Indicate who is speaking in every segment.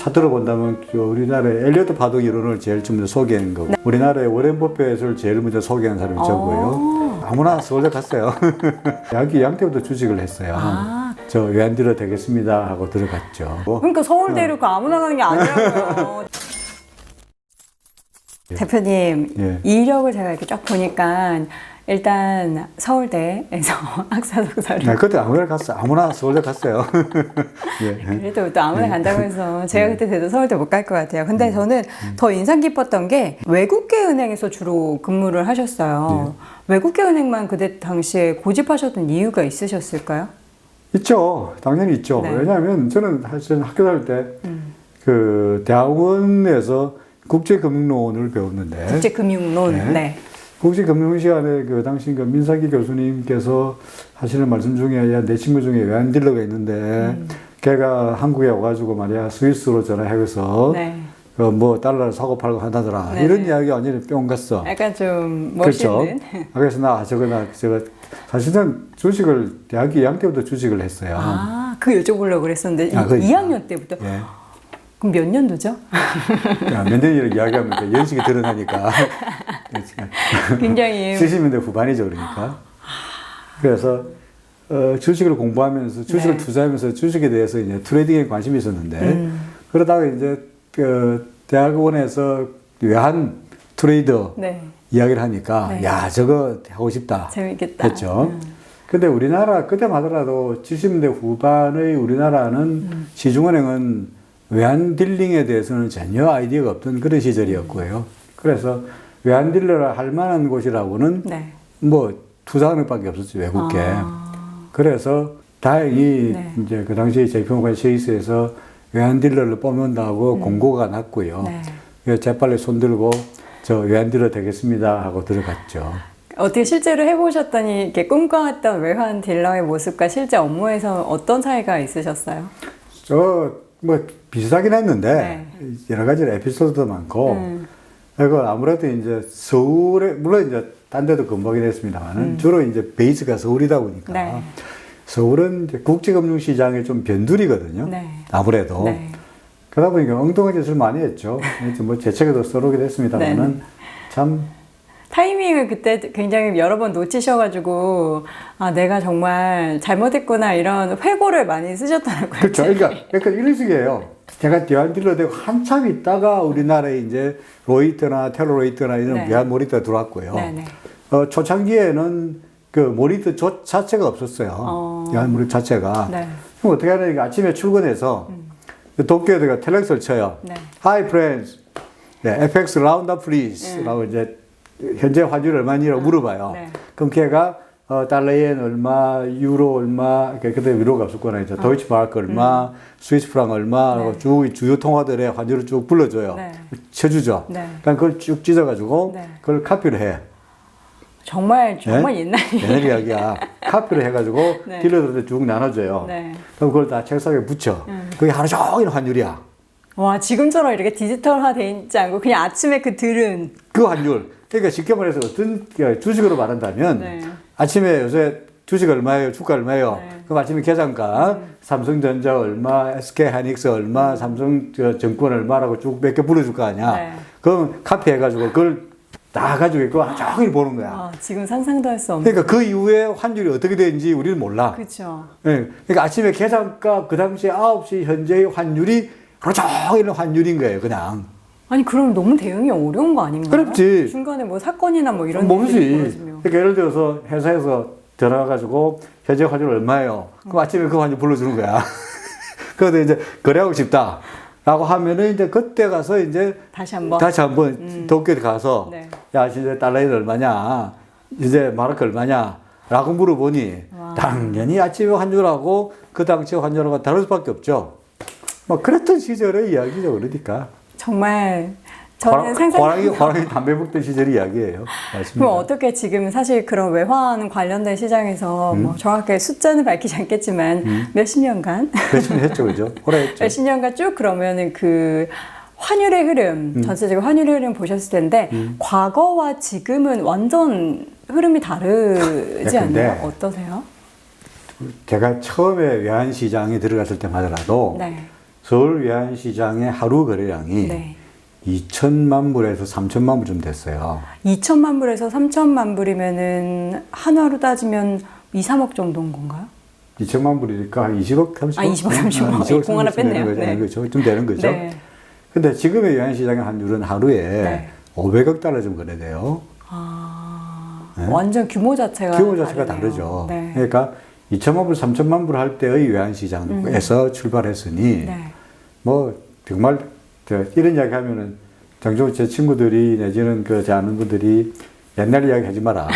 Speaker 1: 차트로 본다면 우리나라의 엘리어트 파동 이론을 제일 좀 먼저 소개한 거고, 우리나라의 워렌 버핏을 제일 먼저 소개한 사람이 저고요. 아무나 서울대 갔어요. 대학교 2학년 때부터 주식을 했어요. 저 외환딜러 되겠습니다 하고 들어갔죠.
Speaker 2: 그러니까 서울대를 그 아무나 가는 게 아니라고요. 대표님,
Speaker 1: 예.
Speaker 2: 이력을 제가 이렇게 쫙 보니까 일단 서울대에서 학사독서를
Speaker 1: 네, 그때 아무나 갔어요. 아무나 서울대 갔어요. 예.
Speaker 2: 그래도 또 아무나 간다고 해서 제가 그때 돼도 서울대 못 갈 것 같아요. 근데 저는 더 인상 깊었던 게 외국계 은행에서 주로 근무를 하셨어요. 외국계 은행만 그때 당시에 고집하셨던 이유가 있으셨을까요?
Speaker 1: 있죠. 당연히 있죠.
Speaker 2: 네.
Speaker 1: 왜냐하면 저는 사실 학교 다닐 때 그 대학원에서 국제금융론을 배웠는데,
Speaker 2: 국제금융론.
Speaker 1: 네.
Speaker 2: 네.
Speaker 1: 국제금융 시간에 그 당시 그 민사기 교수님께서 하시는 말씀 중에, 야, 내 친구 중에 외환딜러가 있는데 걔가 한국에 와가지고 말이야 스위스로 전화해서
Speaker 2: 네.
Speaker 1: 뭐 달러를 사고 팔고 한다더라.
Speaker 2: 네.
Speaker 1: 이런 이야기가 완전히 뿅 갔어.
Speaker 2: 약간 좀
Speaker 1: 그렇죠.
Speaker 2: 멋있는.
Speaker 1: 그래서 제가 사실은 주식을 대학교 2학년 때부터 주식을 했어요.
Speaker 2: 아, 그 여쭤보려고 그랬었는데
Speaker 1: 그러니까.
Speaker 2: 2학년 때부터.
Speaker 1: 예.
Speaker 2: 그럼 몇 년도죠?
Speaker 1: 몇 년이라고 이야기하면 연식이 드러나니까.
Speaker 2: 굉장히
Speaker 1: 70년대 후반이죠, 그러니까. 그래서 주식을 공부하면서 주식을
Speaker 2: 네.
Speaker 1: 투자하면서 주식에 대해서 이제 트레이딩에 관심이 있었는데 그러다가 이제 그 대학원에서 외환 트레이더
Speaker 2: 네.
Speaker 1: 이야기를 하니까
Speaker 2: 네.
Speaker 1: 야, 저거 하고 싶다.
Speaker 2: 재밌겠다.
Speaker 1: 했죠. 근데 우리나라 그때 하더라도 70년대 후반의 우리나라는 시중은행은 외환 딜링에 대해서는 전혀 아이디어가 없던 그런 시절이었고요. 그래서 외환 딜러를 할 만한 곳이라고는
Speaker 2: 네.
Speaker 1: 뭐 투자은행밖에 없었죠, 외국계. 그래서 다행히
Speaker 2: 네.
Speaker 1: 이제 그 당시 JP모간 체이스에서 외환 딜러를 뽑는다고 공고가 났고요.
Speaker 2: 네.
Speaker 1: 그래서 재빨리 손들고 저 외환 딜러 되겠습니다 하고 들어갔죠.
Speaker 2: 어떻게 실제로 해보셨더니 이렇게 꿈꿔왔던 외환 딜러의 모습과 실제 업무에서 어떤 차이가 있으셨어요?
Speaker 1: 뭐 비슷하긴 했는데
Speaker 2: 네.
Speaker 1: 여러 가지 에피소드도 많고 그리고 아무래도 이제 서울에 물론 이제 딴 데도 근무하긴 했습니다만은 주로 이제 베이스가 서울이다 보니까
Speaker 2: 네.
Speaker 1: 서울은 이제 국제금융시장의 좀 변두리거든요.
Speaker 2: 네.
Speaker 1: 아무래도
Speaker 2: 네.
Speaker 1: 그러다 보니까 엉뚱한 짓을 많이 했죠. 뭐 제 책에도 써놓기도 했습니다만은 참.
Speaker 2: 타이밍을 그때 굉장히 여러 번 놓치셔가지고 아 내가 정말 잘못했구나 이런 회고를 많이 쓰셨더라고요.
Speaker 1: 그렇죠. 그러니까 이런 식이에요. 제가 외환딜러 되고 한참 있다가 우리나라에 이제 로이터나 텔로로이터나 이런
Speaker 2: 네.
Speaker 1: 외환 모니터가 들어왔고요.
Speaker 2: 네네.
Speaker 1: 초창기에는 그 모니터 자체가 없었어요. 외환 모니터 자체가.
Speaker 2: 네.
Speaker 1: 그럼 어떻게 하냐니까 아침에 출근해서 도쿄에다가 텔렉스를 쳐요.
Speaker 2: 네.
Speaker 1: Hi friends, 네, FX round up please 라고 이제 현재 환율 얼마니라고 물어봐요.
Speaker 2: 네.
Speaker 1: 그럼 걔가 달러엔 얼마, 유로 얼마, 그때 유로가 없었거나 이제 도이치 마크 얼마, 스위스 프랑 얼마,
Speaker 2: 네.
Speaker 1: 하고 쭉 주요 통화들의 환율을 쭉 불러줘요.
Speaker 2: 네.
Speaker 1: 쳐주죠.
Speaker 2: 네.
Speaker 1: 그럼 그걸 쭉 찢어가지고
Speaker 2: 네.
Speaker 1: 그걸 카피를 해.
Speaker 2: 정말
Speaker 1: 네?
Speaker 2: 옛날이에요.
Speaker 1: 옛날 이야기야. 카피를 해가지고
Speaker 2: 네.
Speaker 1: 딜러들한테 쭉 나눠줘요.
Speaker 2: 네.
Speaker 1: 그럼 그걸 다 책상에 붙여. 그게 하루 종일 환율이야.
Speaker 2: 와 지금처럼 이렇게 디지털화 돼 있지 않고 그냥 아침에 그 들은
Speaker 1: 그 환율. 그러니까 쉽게 말해서 어떤 주식으로 말한다면
Speaker 2: 네.
Speaker 1: 아침에 요새 주식 얼마예요? 주가 얼마예요?
Speaker 2: 네.
Speaker 1: 그럼 아침에 계산가 삼성전자 얼마, SK하이닉스 얼마, 삼성증권 얼마라고 쭉 몇 개 불러줄 거 아니야.
Speaker 2: 네.
Speaker 1: 그럼 카피해가지고 그걸 다 가지고 있고 하루 종일 보는 거야.
Speaker 2: 아, 지금 상상도 할 수 없는.
Speaker 1: 그러니까 그 이후에 환율이 어떻게 되는지 우리는 몰라.
Speaker 2: 그렇죠.
Speaker 1: 예. 그러니까 아침에 계산가 그 당시에 9시 현재의 환율이 하루 종일 환율인 거예요, 그냥.
Speaker 2: 아니 그럼 너무 대응이 어려운 거 아닌가요?
Speaker 1: 어렵지.
Speaker 2: 중간에 뭐 사건이나 뭐 이런 일이
Speaker 1: 모르지.
Speaker 2: 벌어지면.
Speaker 1: 그러니까 예를 들어서 회사에서 전화가지고 현재 환율 얼마예요? 그럼 아침에 그 환율 불러주는 거야. 그런데 이제 거래하고 싶다. 라고 하면은 이제 그때 가서 이제
Speaker 2: 다시 한번.
Speaker 1: 도쿄에 가서
Speaker 2: 네.
Speaker 1: 야, 이제 달러인 얼마냐? 이제 마르크 얼마냐? 라고 물어보니
Speaker 2: 와.
Speaker 1: 당연히 아침에 환율하고 그 당시 환율하고 다를 수밖에 없죠. 뭐 그랬던 시절의 이야기죠. 그러니까.
Speaker 2: 정말 저는 상상.
Speaker 1: 호랑이 담배 먹던 시절 이야기예요. 맞습니다.
Speaker 2: 그럼 어떻게 지금 사실 그런 외환 관련된 시장에서 뭐 정확하게 숫자는 밝히지 않겠지만 몇십 년간
Speaker 1: 열심히 했죠, 그죠? 오래 했죠.
Speaker 2: 몇십 년간 쭉 그러면은 그 환율의 흐름 전체적으로 환율의 흐름 보셨을 텐데 과거와 지금은 완전 흐름이 다르지
Speaker 1: 근데
Speaker 2: 않나요? 어떠세요?
Speaker 1: 제가 처음에 외환시장에 들어갔을 때마다라도
Speaker 2: 네.
Speaker 1: 서울 외환시장의 하루 거래량이
Speaker 2: 네.
Speaker 1: 2천만 불에서 3천만 불 좀 됐어요.
Speaker 2: 2천만 불에서 3천만 불이면은 한화로 따지면 2, 3억 정도인 건가요?
Speaker 1: 2천만 불이니까 한 20억, 30억?
Speaker 2: 아, 20억, 30억. 공 하나 뺐네요. 네.
Speaker 1: 그렇죠. 좀 되는 거죠.
Speaker 2: 네.
Speaker 1: 근데 지금의 외환시장의 환율은 하루에
Speaker 2: 네.
Speaker 1: 500억 달러 좀 거래돼요. 네.
Speaker 2: 완전 규모 자체가
Speaker 1: 규모 자체가
Speaker 2: 다르네요.
Speaker 1: 다르죠.
Speaker 2: 네.
Speaker 1: 그러니까 2천만 불, 3천만 불 할 때의 외환시장에서 출발했으니
Speaker 2: 네.
Speaker 1: 뭐 정말 이런 이야기 하면은 정종 제 친구들이 내지는 제 아는 분들이 옛날 이야기 하지 마라.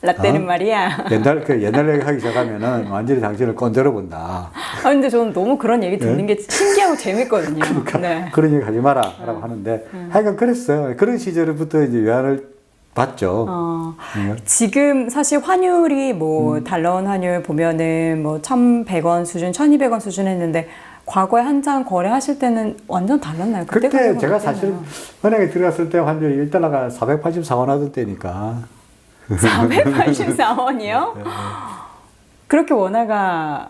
Speaker 2: 라떼는 말이야.
Speaker 1: 옛날 이야기 하기 시작하면은 완전히 당신을 건드려 본다.
Speaker 2: 아, 근데 저는 너무 그런 얘기 듣는 게 신기하고 재밌거든요.
Speaker 1: 그러니까
Speaker 2: 네.
Speaker 1: 그런 얘기 하지 마라라고 하는데 하여간 그랬어요. 그런 시절부터 이제 외환을 봤죠.
Speaker 2: 지금 사실 환율이 뭐 달러원 환율 보면은 뭐 1,100원 수준, 1,200원 수준 했는데 과거에 한 장 거래하실 때는 완전 달랐나요?
Speaker 1: 그때 제가 사실 은행에 들어갔을 때 환율이 1달러가 484원 하던 때니까.
Speaker 2: 484원이요?
Speaker 1: 네.
Speaker 2: 그렇게 원화가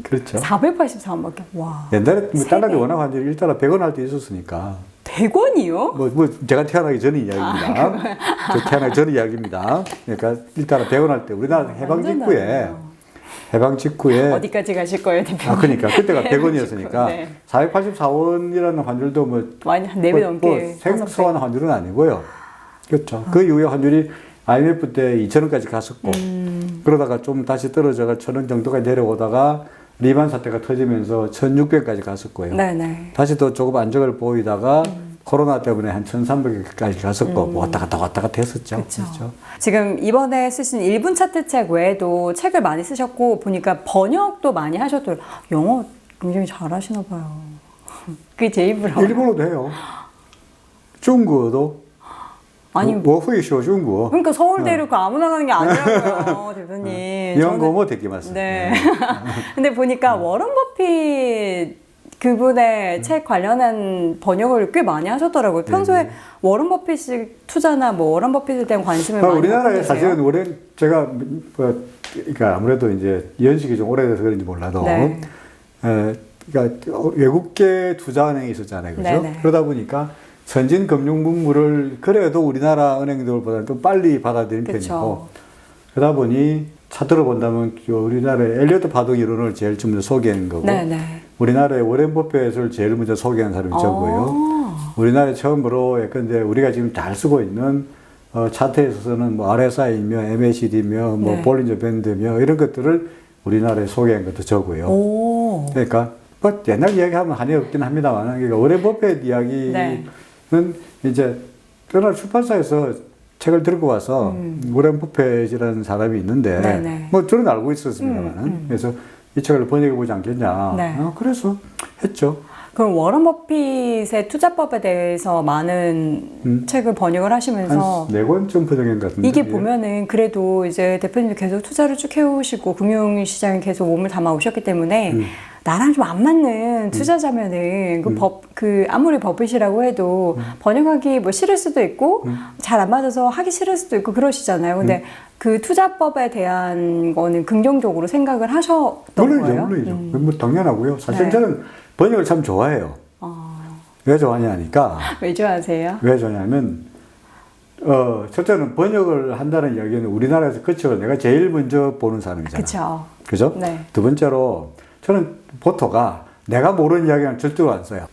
Speaker 1: 그렇죠.
Speaker 2: 484원밖에. 와.
Speaker 1: 옛날에 뭐 달러비
Speaker 2: 세네.
Speaker 1: 원화 환율이 1달러 100원 할 때 있었으니까.
Speaker 2: 100원이요?
Speaker 1: 뭐 제가 태어나기 전 이야기입니다. 저 태어나기 전 이야기입니다. 그러니까 1달러 100원 할 때 우리나라 해방 직후에
Speaker 2: 어디까지 가실 거예요, 대표님?
Speaker 1: 그러니까 그때가
Speaker 2: 네,
Speaker 1: 100원이었으니까
Speaker 2: 네.
Speaker 1: 484원이라는 환율도 뭐
Speaker 2: 많이 한 4배 넘게.
Speaker 1: 생소한 환율은 아니고요. 그렇죠. 그 이후에 환율이 IMF 때 2,000원까지 갔었고 그러다가 좀 다시 떨어져가 1,000원 정도까지 내려오다가 리만 사태가 터지면서 1,600까지 갔었고요.
Speaker 2: 네네.
Speaker 1: 다시 또 조금 안정을 보이다가 코로나 때문에 한 1,300까지 갔었고 뭐 왔다 갔다 했었죠.
Speaker 2: 그렇죠. 지금 이번에 쓰신 1분 차트 책 외에도 책을 많이 쓰셨고 보니까 번역도 많이 하셨더라고요. 영어 굉장히 잘하시나 봐요. 그게 제일 부러워요.
Speaker 1: 일본어도 해요. 중국어도.
Speaker 2: 아니,
Speaker 1: 뭐 후이쇼 중국어.
Speaker 2: 그러니까 서울대를 그 아무나 가는 게 아니라고요, 대표님.
Speaker 1: 일본어 뭐 되게 많습니다.
Speaker 2: 네. 근데 보니까 워런 버핏 그분의 책 관련한 번역을 꽤 많이 하셨더라고요. 평소에 워런 버핏 투자나 뭐 워런 버핏에 대한 관심을 많이
Speaker 1: 우리나라에
Speaker 2: 갖고 계세요?
Speaker 1: 사실은 올해 제가 그러니까 아무래도 이제 연식이 좀 오래돼서 그런지 몰라도
Speaker 2: 네.
Speaker 1: 그러니까 외국계 투자은행이 있었잖아요, 그죠?
Speaker 2: 네네.
Speaker 1: 그러다 보니까 선진 금융 문물을 그래도 우리나라 은행들보다는 좀 빨리 받아들인
Speaker 2: 그쵸.
Speaker 1: 편이고 그러다 보니 차트로 본다면 우리나라의 엘리어트 파동 이론을 제일 좀 먼저 소개한 거고
Speaker 2: 네네.
Speaker 1: 우리나라의 워렌 버핏을 제일 먼저 소개한 사람이 저고요. 우리나라에 처음으로 예컨대 우리가 지금 잘 쓰고 있는 차트에 있어서는 뭐 RSI며 MACD며 뭐
Speaker 2: 네.
Speaker 1: 볼린저 밴드며 이런 것들을 우리나라에 소개한 것도 저고요.
Speaker 2: 오.
Speaker 1: 그러니까 뭐 옛날 이야기하면 한이 없긴 합니다만 그러니까 워렌 버핏 이야기는
Speaker 2: 네.
Speaker 1: 이제 어느 출판사에서 책을 들고 와서 워렌 버핏이라는 사람이 있는데
Speaker 2: 네네.
Speaker 1: 뭐 저는 알고 있었습니다만은 그래서 이 책을 번역해 보지 않겠냐.
Speaker 2: 네.
Speaker 1: 그래서 했죠.
Speaker 2: 그럼 워런 버핏의 투자법에 대해서 많은 책을 번역을 하시면서
Speaker 1: 한 4권쯤 번역한 것 같은데.
Speaker 2: 이게 보면은 그래도 이제 대표님도 계속 투자를 쭉 해오시고 금융시장에 계속 몸을 담아 오셨기 때문에 나랑 좀 안 맞는 투자자면은 그 아무리 버핏이라고 해도 번역하기 뭐 싫을 수도 있고 잘 안 맞아서 하기 싫을 수도 있고 그러시잖아요. 근데 그 투자법에 대한 거는 긍정적으로 생각을 하셨던 거예요?
Speaker 1: 물론이죠. 뭐 당연하고요. 사실
Speaker 2: 네.
Speaker 1: 저는 번역을 참 좋아해요. 왜 좋아하냐니까.
Speaker 2: 왜 좋아하세요?
Speaker 1: 왜 좋아하냐면 첫째는 번역을 한다는 이야기는 우리나라에서 그쵸. 내가 제일 먼저 보는 사람이잖아요.
Speaker 2: 그렇죠.
Speaker 1: 그죠?
Speaker 2: 네.
Speaker 1: 두 번째로 저는 보토가 내가 모르는 이야기는 절대로 안 써요.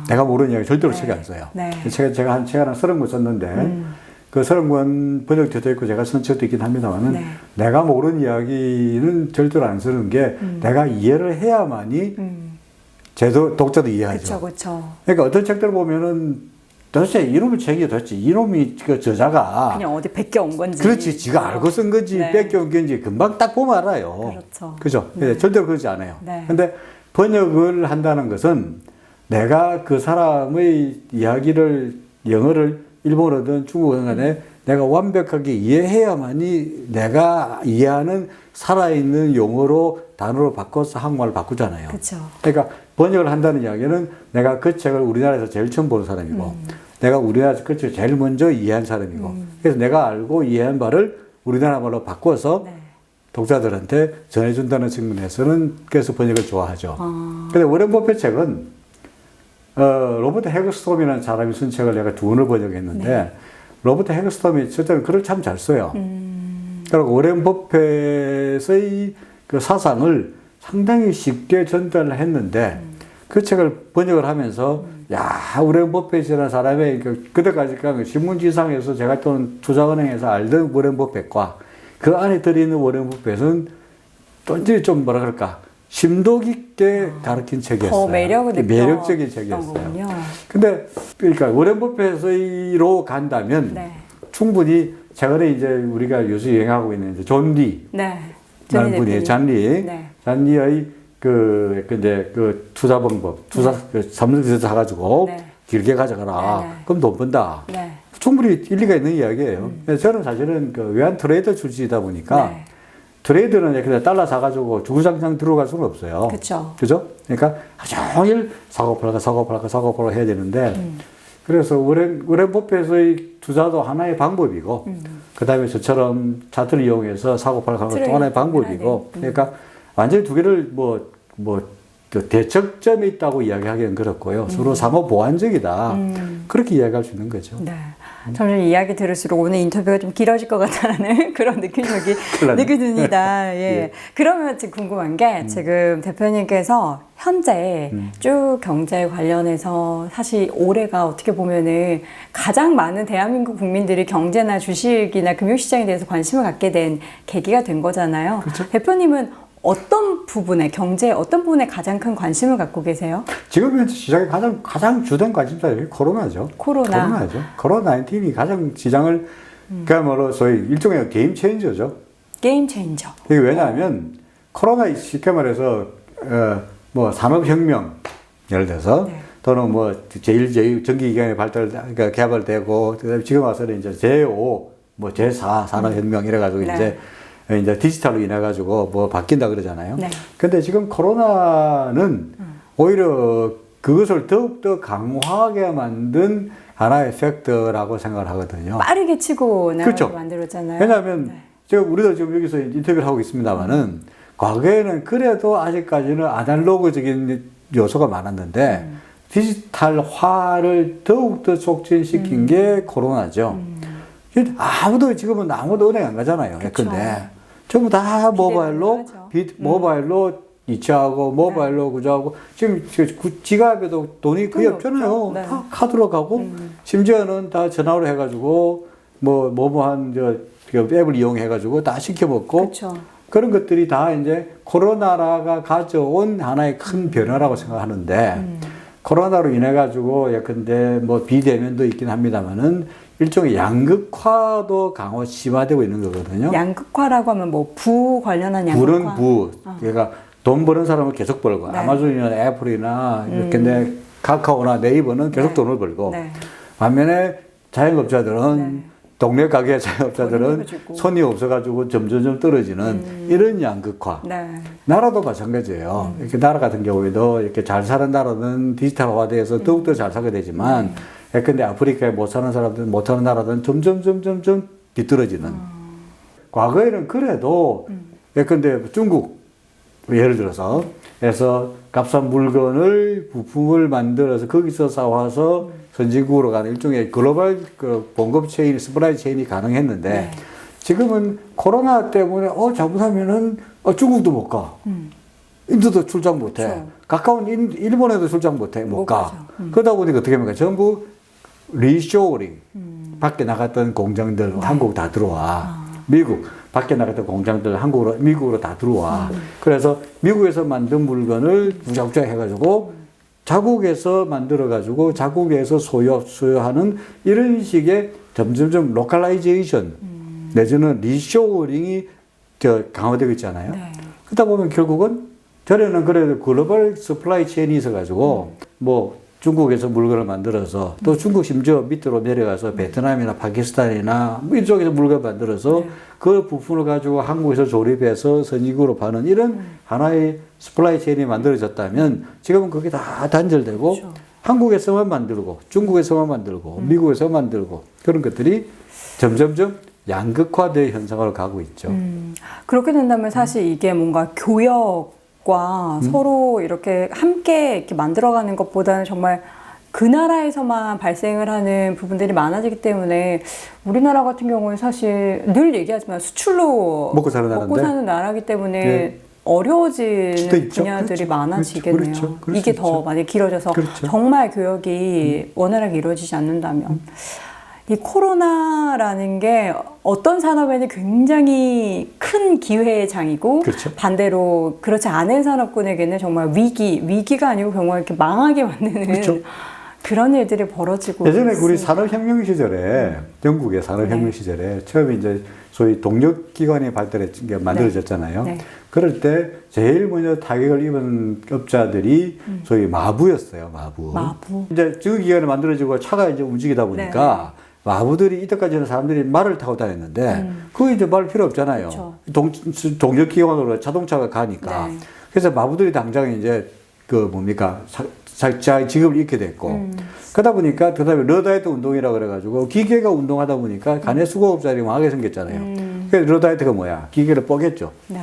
Speaker 1: 내가 모르는 이야기 절대로 책에 안 써요.
Speaker 2: 네.
Speaker 1: 제가 한 30권 썼는데 그 30권 번역되어 있고 제가 쓴 책도 있긴 합니다만은
Speaker 2: 네.
Speaker 1: 내가 모르는 이야기는 절대로 안 쓰는 게 내가 이해를 해야만이 독자도 이해하죠.
Speaker 2: 그렇죠.
Speaker 1: 그러니까 어떤 책들 보면은 도대체 이놈의 책이 도대체 이놈이 그 저자가
Speaker 2: 그냥 어디 베껴온 건지.
Speaker 1: 그렇지 지가 알고 쓴 건지
Speaker 2: 네.
Speaker 1: 뺏겨온 건지 금방 딱 보면 알아요.
Speaker 2: 그렇죠.
Speaker 1: 그죠?
Speaker 2: 네.
Speaker 1: 절대로 그러지 않아요.
Speaker 2: 네.
Speaker 1: 근데 번역을 한다는 것은 내가 그 사람의 이야기를 영어를 일본어든 중국어든 간에 내가 완벽하게 이해해야만이 내가 이해하는 살아있는 용어로 단어로 바꿔서 한국말을 바꾸잖아요.
Speaker 2: 그렇죠.
Speaker 1: 그러니까 번역을 한다는 이야기는 내가 그 책을 우리나라에서 제일 처음 본 사람이고 내가 우리나라에서 그 책을 제일 먼저 이해한 사람이고 그래서 내가 알고 이해한 바를 우리나라 말로 바꿔서
Speaker 2: 네.
Speaker 1: 독자들한테 전해준다는 측면에서는 그래서 번역을 좋아하죠. 근데 워렌 버핏 책은 로버트 헤그스톰이라는 사람이 쓴 책을 내가 두 권을 번역했는데
Speaker 2: 네.
Speaker 1: 로버트 헤그스톰이 실제로 글을 참 잘 써요. 그리고 오렌 버핏의 그 사상을 상당히 쉽게 전달을 했는데 그 책을 번역을 하면서 야, 오렌 버핏이라는 사람의 그때까지 신문지상에서 제가 했던 투자은행에서 알던 오렌 버핏과 그 안에 들어있는 오렌 버핏은 완전히 좀 뭐라 그럴까 심도 깊게 가르친 책이었어요.
Speaker 2: 더 매력을
Speaker 1: 매력적인 책이었어요.
Speaker 2: 거군요.
Speaker 1: 근데 그러니까 오렌 버핏으로 간다면
Speaker 2: 네.
Speaker 1: 충분히 최근에 이제 우리가 요새 유행하고 있는 이제 존 리
Speaker 2: 네.
Speaker 1: 라는 분이 잔리
Speaker 2: 네.
Speaker 1: 잔리의 그 투자 방법 그 삼성에서 사가지고
Speaker 2: 네.
Speaker 1: 길게 가져가라.
Speaker 2: 네, 네.
Speaker 1: 그럼 돈 번다.
Speaker 2: 네.
Speaker 1: 충분히 일리가 있는 이야기예요. 그래서 저는 사실은 그 외환 트레이더 출신이다 보니까
Speaker 2: 네.
Speaker 1: 트레이드는 그냥 달러 사가지고 주구장창 들어갈 수는 없어요.
Speaker 2: 그쵸.
Speaker 1: 그죠? 그러니까 하루 종일 사고 팔고 해야 되는데, 그래서 오렌 버핏의 투자도 하나의 방법이고, 그 다음에 저처럼 차트를 이용해서 사고 팔고 하는 것도 하나의 방법이고, 그러니까 완전히 두 개를 그 대척점에 있다고 이야기하기는 그렇고요. 서로 상호 보완적이다. 그렇게 이야기할 수 있는 거죠.
Speaker 2: 네. 저는 이야기 들을수록 오늘 인터뷰가 좀 길어질 것 같다는 그런 느낌력이 느껴집니다. 예.
Speaker 1: 예.
Speaker 2: 그러면 지금 궁금한 게 지금 대표님께서 현재 쭉 경제 관련해서 사실 올해가 어떻게 보면은 가장 많은 대한민국 국민들이 경제나 주식이나 금융시장에 대해서 관심을 갖게 된 계기가 된 거잖아요.
Speaker 1: 그렇죠.
Speaker 2: 대표님은 어떤 부분에 경제 어떤 부분에 가장 큰 관심을 갖고 계세요?
Speaker 1: 지금 현재 시장의 가장 주된 관심사가 코로나죠.
Speaker 2: 코로나죠.
Speaker 1: 코로나19이 가장 시장을 그야말로 소위 일종의 게임 체인저죠.
Speaker 2: 게임 체인저.
Speaker 1: 이게 왜냐하면 코로나 쉽게 말해서 뭐 산업혁명 예를 들어서
Speaker 2: 네.
Speaker 1: 또는 뭐 제1 전기기관이 그러니까 개발되고 그다음에 지금 와서는 이제 제5 뭐 제4 산업혁명 이래가지고
Speaker 2: 네.
Speaker 1: 이제 디지털로 인해 가지고 뭐 바뀐다 그러잖아요.
Speaker 2: 네.
Speaker 1: 근데 지금 코로나는 오히려 그것을 더욱더 강화하게 만든 하나의 팩터라고 생각을 하거든요.
Speaker 2: 빠르게 치고 나가게
Speaker 1: 그렇죠.
Speaker 2: 만들었잖아요.
Speaker 1: 왜냐하면
Speaker 2: 네.
Speaker 1: 지금 우리도 지금 여기서 인터뷰를 하고 있습니다만은 과거에는 그래도 아직까지는 아날로그적인 요소가 많았는데 디지털화를 더욱더 촉진시킨 게 코로나죠. 아무도 지금은 은행 안 가잖아요. 예컨대 전부 다 모바일로 모바일로 이체하고 모바일로 구조하고 지금 지갑에도 돈이 거의 없잖아요.
Speaker 2: 네.
Speaker 1: 다 카드로 가고 심지어는 다 전화로 해가지고 뭐한 앱을 이용해가지고 다 시켜 먹고
Speaker 2: 그쵸.
Speaker 1: 그런 것들이 다 이제 코로나가 가져온 하나의 큰 변화라고 생각하는데 코로나로 인해 가지고 예컨대 뭐 비대면도 있긴 합니다만은 일종의 양극화도 심화되고 있는 거거든요.
Speaker 2: 양극화라고 하면 뭐 부 관련한 양극화.
Speaker 1: 부는 부. 그러니까 돈 버는 사람은 계속 벌고
Speaker 2: 네.
Speaker 1: 아마존이나 애플이나 이렇게 카카오나 네이버는 계속
Speaker 2: 네.
Speaker 1: 돈을 벌고
Speaker 2: 네.
Speaker 1: 반면에 자영업자들은
Speaker 2: 네.
Speaker 1: 동네 가게 자영업자들은
Speaker 2: 주고.
Speaker 1: 손이 없어가지고 점점 떨어지는 이런 양극화.
Speaker 2: 네.
Speaker 1: 나라도 마찬가지예요. 이렇게 나라 같은 경우에도 이렇게 잘 사는 나라는 디지털화돼서 더욱더 잘 살게 되지만, 근데 아프리카에 못 사는 사람들, 못 사는 나라들은 점점 뒤떨어지는. 과거에는 그래도, 예컨대 중국, 예를 들어서, 해서 값싼 물건을, 부품을 만들어서 거기서 사와서 선진국으로 가는 일종의 글로벌 공급 체인, 스프라이 체인이 가능했는데,
Speaker 2: 네.
Speaker 1: 지금은 코로나 때문에 잘못하면은 중국도 못 가. 인도도 출장 못 해.
Speaker 2: 그렇죠.
Speaker 1: 가까운 일본에도 출장 못 해. 못
Speaker 2: 못
Speaker 1: 가.
Speaker 2: 가죠.
Speaker 1: 그러다 보니까 어떻게 합니까? 전부 리쇼링. 밖에 나갔던 공장들 한국 다 들어와. 미국 밖에 나갔던 공장들 미국으로 다 들어와. 그래서 미국에서 만든 물건을 무작정 해가지고 자국에서 만들어가지고 자국에서 소유하는 이런 식의 점점 로컬라이제이션 내지는 리쇼링이 강화되고 있잖아요.
Speaker 2: 네.
Speaker 1: 그러다 보면 결국은 전에는 그래도 글로벌 서플라이 체인이 있어가지고 뭐 중국에서 물건을 만들어서 또 중국 심지어 밑으로 내려가서 베트남이나 파키스탄이나 뭐 이쪽에서 물건을 만들어서 그 부품을 가지고 한국에서 조립해서 선진국으로 파는 이런 하나의 서플라이 체인이 만들어졌다면 지금은 그게 다 단절되고
Speaker 2: 그렇죠.
Speaker 1: 한국에서만 만들고 중국에서만 만들고 미국에서 만들고 그런 것들이 점점점 양극화된 현상으로 가고 있죠.
Speaker 2: 그렇게 된다면 사실 이게 뭔가 교역과 서로 이렇게 함께 이렇게 만들어가는 것보다는 정말 그 나라에서만 발생을 하는 부분들이 많아지기 때문에 우리나라 같은 경우는 사실 늘 얘기하지만 수출로
Speaker 1: 먹고 사는 나라인데.
Speaker 2: 나라이기 때문에
Speaker 1: 네.
Speaker 2: 어려워지는
Speaker 1: 수도 있죠.
Speaker 2: 분야들이
Speaker 1: 그렇죠.
Speaker 2: 많아지겠네요.
Speaker 1: 그렇죠. 그럴
Speaker 2: 이게
Speaker 1: 수
Speaker 2: 더
Speaker 1: 있죠.
Speaker 2: 많이 길어져서
Speaker 1: 그렇죠.
Speaker 2: 정말 교역이 원활하게 이루어지지 않는다면 이 코로나라는 게 어떤 산업에는 굉장히 큰 기회의 장이고
Speaker 1: 그렇죠.
Speaker 2: 반대로 그렇지 않은 산업군에게는 정말 위기가 아니고 정말 이렇게 망하게 만드는
Speaker 1: 그렇죠.
Speaker 2: 그런 일들이 벌어지고
Speaker 1: 예전에 우리
Speaker 2: 있습니다.
Speaker 1: 산업혁명 시절에 영국의 산업혁명
Speaker 2: 네.
Speaker 1: 시절에 처음에 이제 소위 동력기관이 게 만들어졌잖아요.
Speaker 2: 네.
Speaker 1: 그럴 때 제일 먼저 타격을 입은 업자들이 소위 마부였어요. 마부. 이제 그 기관이 만들어지고 차가 이제 움직이다 보니까 마부들이 이때까지는 사람들이 말을 타고 다녔는데 그거 이제 말 필요 없잖아요.
Speaker 2: 그렇죠.
Speaker 1: 동력기관으로 자동차가 가니까.
Speaker 2: 네.
Speaker 1: 그래서 마부들이 당장 이제 그 뭡니까 자기 직업을 잃게 됐고 그러다 보니까 그다음에 러다이트 운동이라고 그래가지고 기계가 운동하다 보니까 간의 수공업자들이 망하게 생겼잖아요. 그래서 러다이트가 뭐야? 기계를 뽀겠죠.
Speaker 2: 네.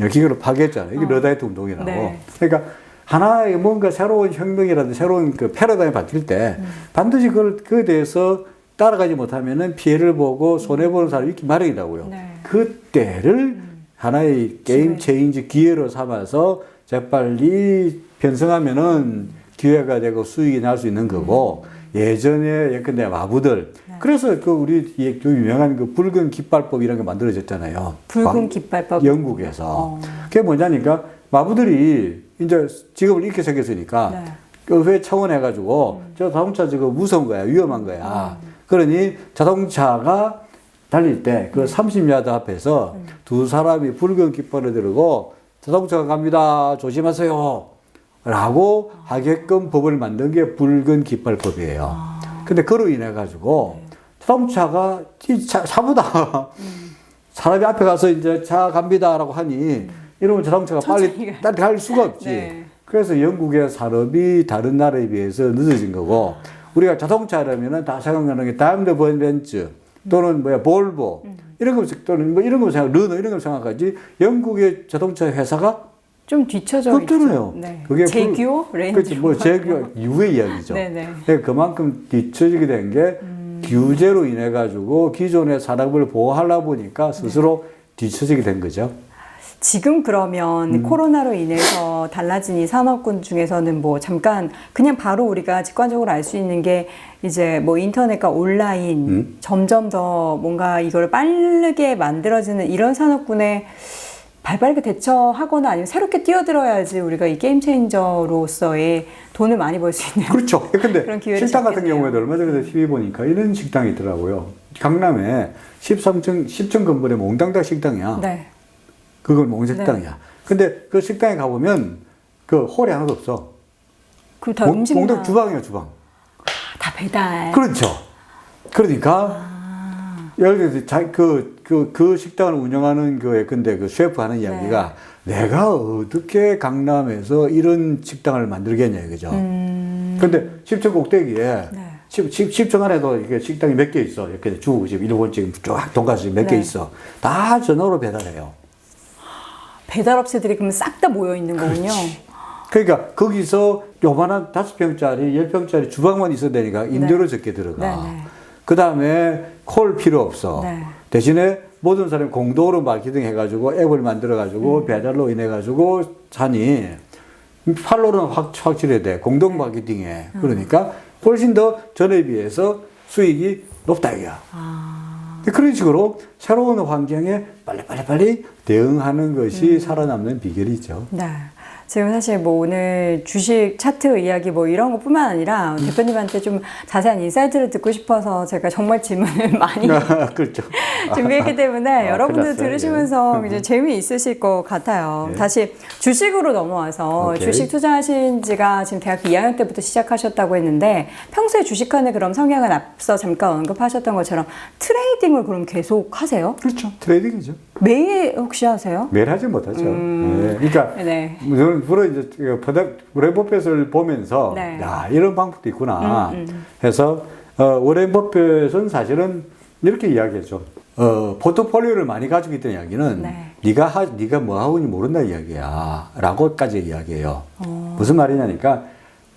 Speaker 1: 기계를 파괴했잖아요. 이게 러다이트 운동이라고.
Speaker 2: 네.
Speaker 1: 그러니까 하나의 뭔가 새로운 혁명이라든지 새로운 그 패러다임이 바뀔 때 반드시 그에 대해서 따라가지 못하면은 피해를 보고 손해보는 사람이 있기 마련이라고요.
Speaker 2: 네.
Speaker 1: 그때를 하나의 게임 체인지 기회로 삼아서 재빨리 편성하면은 기회가 되고 수익이 날 수 있는 거고 예전에 예컨대 마부들 그래서 그 우리 유명한 그 붉은 깃발법 이런 게 만들어졌잖아요.
Speaker 2: 붉은 깃발법
Speaker 1: 영국에서 그게 뭐냐니까 마부들이 이제 직업을 잃게 생겼으니까
Speaker 2: 네.
Speaker 1: 그 회 차원해 가지고 저 자동차 지금 무서운 거야 위험한 거야. 그러니 자동차가 달릴 때 그 30야드 앞에서 두 사람이 붉은 깃발을 들고 자동차가 갑니다. 조심하세요. 라고 하게끔 법을 만든 게 붉은 깃발법이에요. 근데 그로 인해 가지고 자동차가 차보다 사람이 앞에 가서 이제 차 갑니다라고 하니 이러면 자동차가 빨리 갈 수가 없지.
Speaker 2: 네.
Speaker 1: 그래서 영국의 산업이 다른 나라에 비해서 늦어진 거고 우리가 자동차라면은 다 생각나는 게 다임러 벤츠 또는 뭐야 볼보 이런 거 또는 뭐 이런 거 생각 르노 이런 거 생각하지 영국의 자동차 회사가
Speaker 2: 좀 뒤쳐져
Speaker 1: 없잖아요.
Speaker 2: 있죠. 네.
Speaker 1: 그게
Speaker 2: 제규어, 렌즈.
Speaker 1: 뭐 제규어 이후의 이야기죠.
Speaker 2: 네네.
Speaker 1: 그러니까 그만큼 뒤쳐지게 된 게 규제로 인해 가지고 기존의 산업을 보호하려 보니까 스스로 뒤쳐지게 된 거죠.
Speaker 2: 지금 그러면 코로나로 인해서 달라진 이 산업군 중에서는 뭐 잠깐 그냥 바로 우리가 직관적으로 알 수 있는 게 이제 뭐 인터넷과 온라인 점점 더 뭔가 이걸 빠르게 만들어지는 이런 산업군에 발빠르게 대처하거나 아니면 새롭게 뛰어들어야지 우리가 이 게임 체인저로서의 돈을 많이 벌 수 있는
Speaker 1: 그렇죠. 근데
Speaker 2: 그런 기회를
Speaker 1: 식당 같은
Speaker 2: 잡겠네요.
Speaker 1: 경우에도 얼마 전에 TV 보니까 이런 식당이 있더라고요. 강남에 10층 건물에 몽당닭 식당이야.
Speaker 2: 네.
Speaker 1: 그건 몽식당이야. 근데 그 식당에 가보면 그 홀이 하나도 없어.
Speaker 2: 그럼 다 음식만
Speaker 1: 몽당 주방이야, 주방.
Speaker 2: 다 배달.
Speaker 1: 그렇죠. 그러니까 예를 들어서 그 식당을 운영하는 근데 그 셰프 하는 이야기가 내가 어떻게 강남에서 이런 식당을 만들겠냐 이거죠. 근데 10층 꼭대기에 10층 안에도 이렇게 식당이 몇 개 있어. 이렇게 중국집, 일본집, 쫙 돈가스 몇 개 있어. 다 전화로 배달해요.
Speaker 2: 배달업체들이 그러면 싹 다 모여 있는 거군요.
Speaker 1: 그러니까 거기서 요만한 5평짜리, 10평짜리 주방만 있어야 되니까 임대료 적게 들어가. 그 다음에 콜 필요 없어. 대신에 모든 사람이 공동으로 마케팅 해가지고 앱을 만들어가지고 배달로 인해가지고 사니 팔로는 확실해야 돼. 공동 마케팅에. 그러니까 훨씬 더 전에 비해서 수익이 높다 이거야. 그런 식으로 새로운 환경에 빨리 대응하는 것이 살아남는 비결이죠.
Speaker 2: 네. 지금 사실 뭐 오늘 주식 차트 이야기 뭐 이런 것뿐만 아니라 대표님한테 좀 자세한 인사이트를 듣고 싶어서 제가 정말 질문을 많이
Speaker 1: 그렇죠.
Speaker 2: 준비했기 때문에 여러분들
Speaker 1: 큰일 났어요.
Speaker 2: 들으시면서 이제 재미있으실 것 같아요. 다시 주식으로 넘어와서
Speaker 1: 오케이.
Speaker 2: 주식 투자하신 지가 지금 대학교 2학년 때부터 시작하셨다고 했는데 평소에 주식하는 그런 성향은 앞서 잠깐 언급하셨던 것처럼 트레이딩을 그럼 계속 하세요?
Speaker 1: 그렇죠. 트레이딩이죠.
Speaker 2: 매일 혹시 하세요?
Speaker 1: 매일 하지 못하죠. 네. 그러니까
Speaker 2: 네.
Speaker 1: 주로 이제 워렌 버핏을 보면서 야 이런 방법도 있구나 해서 워렌 버핏은 사실은 이렇게 이야기했죠. 포트폴리오를 많이 가지고 있다는 이야기는 네가 뭐 하고 있는지 모른다 이야기야 라고까지 이야기해요. 무슨 말이냐니까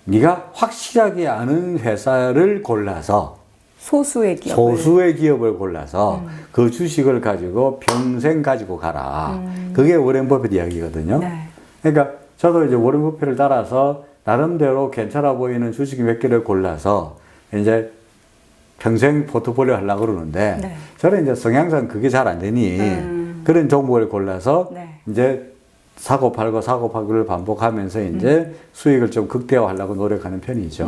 Speaker 1: 네가 확실하게 아는 회사를 골라서
Speaker 2: 소수의 기업을.
Speaker 1: 소수의 기업을 골라서 그 주식을 가지고 평생 가지고 가라. 그게 워렌 버핏 이야기거든요.
Speaker 2: 네.
Speaker 1: 그러니까 저도 이제 워렌 버핏을 따라서 나름대로 괜찮아 보이는 주식 몇 개를 골라서 이제 평생 포트폴리오 하려고 그러는데
Speaker 2: 네.
Speaker 1: 저는 이제 성향상 그게 잘 안 되니 그런 종목을 골라서
Speaker 2: 네.
Speaker 1: 이제 사고 팔고를 반복하면서 이제 수익을 좀 극대화하려고 노력하는 편이죠.